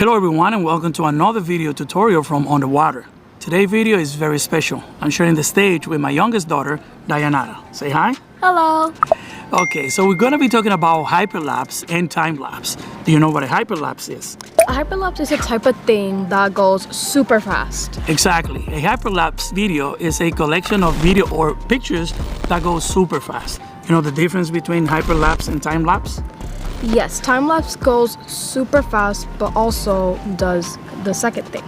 Hello everyone and welcome to another video tutorial from Underwater. Today's video is very special. I'm sharing the stage with my youngest daughter, Dayanara. Say hi. Hello. Okay, so we're going to be talking about hyperlapse and time-lapse. Do you know what a hyperlapse is? A hyperlapse is a type of thing that goes super fast. Exactly. A hyperlapse video is a collection of video or pictures that go super fast. You know the difference between hyperlapse and time-lapse? Yes, time-lapse goes super fast, but also does the second thing.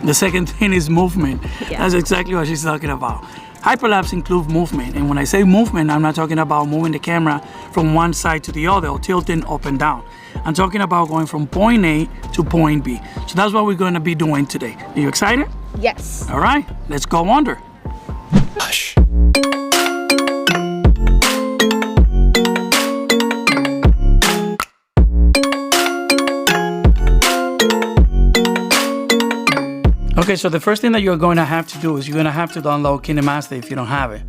The second thing is movement. Yeah. That's exactly what she's talking about. Hyperlapse includes movement, and when I say movement, I'm not talking about moving the camera from one side to the other or tilting up and down. I'm talking about going from point A to point B. So that's what we're going to be doing today. Are you excited? Yes. All right, let's go under. Hush. Okay, so the first thing that you're going to have to do is you're going to have to download KineMaster if you don't have it.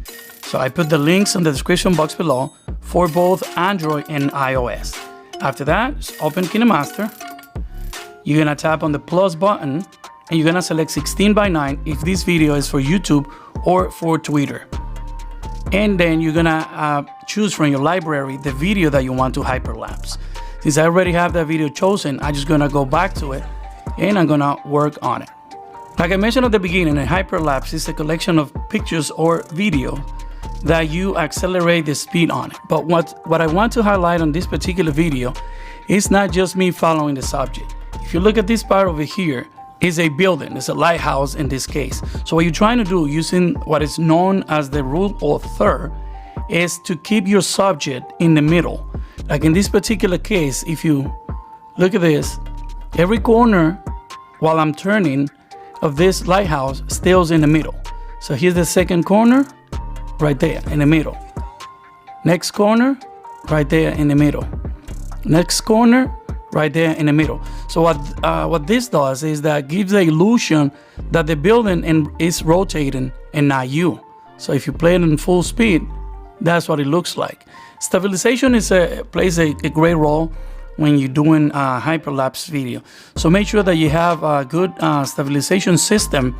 So I put the links in the description box below for both Android and iOS. After that, just open KineMaster. You're going to tap on the plus button and you're going to select 16:9 if this video is for YouTube or for Twitter. And then you're going to choose from your library the video that you want to hyperlapse. Since I already have that video chosen, I'm just going to go back to it and I'm going to work on it. Like I mentioned at the beginning, a hyperlapse is a collection of pictures or video that you accelerate the speed on it. But what I want to highlight on this particular video is not just me following the subject. If you look at this part over here, it's a building, it's a lighthouse in this case. So what you're trying to do using what is known as the rule of third is to keep your subject in the middle. Like in this particular case, if you look at this, every corner while I'm turning of this lighthouse stays in the middle. So here's the second corner, right there in the middle. Next corner, right there in the middle. Next corner, right there in the middle. So what this does is that gives the illusion that the building is rotating and not you. So if you play it in full speed, that's what it looks like. Stabilization plays a great role when you're doing a hyperlapse video. So make sure that you have a good stabilization system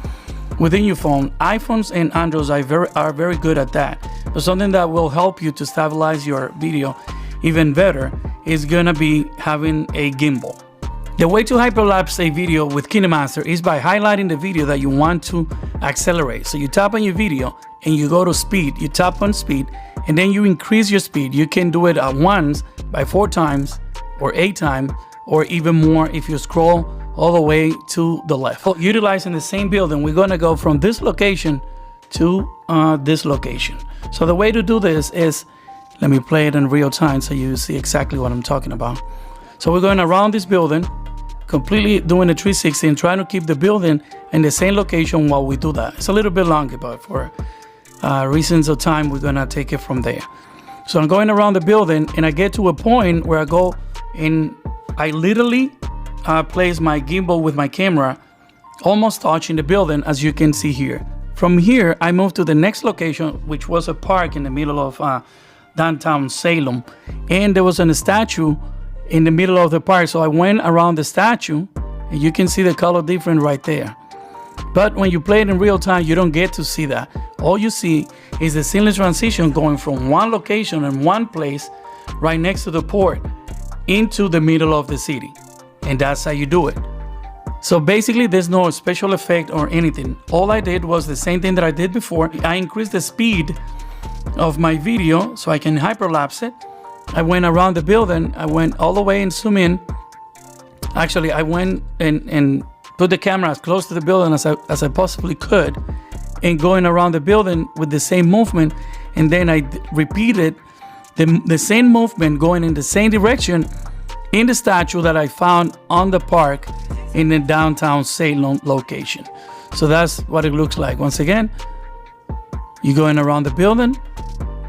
within your phone. iPhones and Androids are very good at that. But something that will help you to stabilize your video even better is gonna be having a gimbal. The way to hyperlapse a video with KineMaster is by highlighting the video that you want to accelerate. So you tap on your video and you go to speed, you tap on speed, and then you increase your speed. You can do it at once by 4 times, or 8 times, or even more if you scroll all the way to the left. So utilizing the same building, we're gonna go from this location to this location. So the way to do this is, let me play it in real time so you see exactly what I'm talking about. So we're going around this building, completely doing a 360 and trying to keep the building in the same location while we do that. It's a little bit longer, but for reasons of time, we're gonna take it from there. So I'm going around the building and I get to a point where I go and I literally place my gimbal with my camera almost touching the building, as you can see here. From here, I moved to the next location, which was a park in the middle of downtown Salem. And there was a statue in the middle of the park. So I went around the statue and you can see the color difference right there. But when you play it in real time, you don't get to see that. All you see is the seamless transition going from one location and one place right next to the port into the middle of the city. And that's how you do it. So basically there's no special effect or anything. All I did was the same thing that I did before. I increased the speed of my video so I can hyperlapse it. I went around the building. I went all the way and zoom in. Actually, I went and put the camera as close to the building as I possibly could, and going around the building with the same movement. And then I repeated the same movement going in the same direction in the statue that I found on the park in the downtown Salem location. So that's what it looks like. Once again, you're going around the building,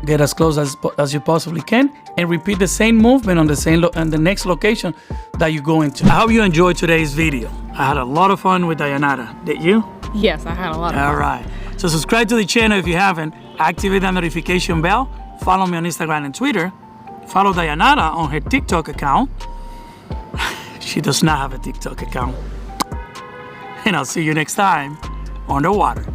get as close as you possibly can, and repeat the same movement on the next location that you go into. I hope you enjoyed today's video. I had a lot of fun with Dayanara. Did you? Yes, I had a lot of fun. All right. So subscribe to the channel if you haven't. Activate that notification bell. Follow me on Instagram and Twitter. Follow Dayanara on her TikTok account. She does not have a TikTok account. And I'll see you next time underwater.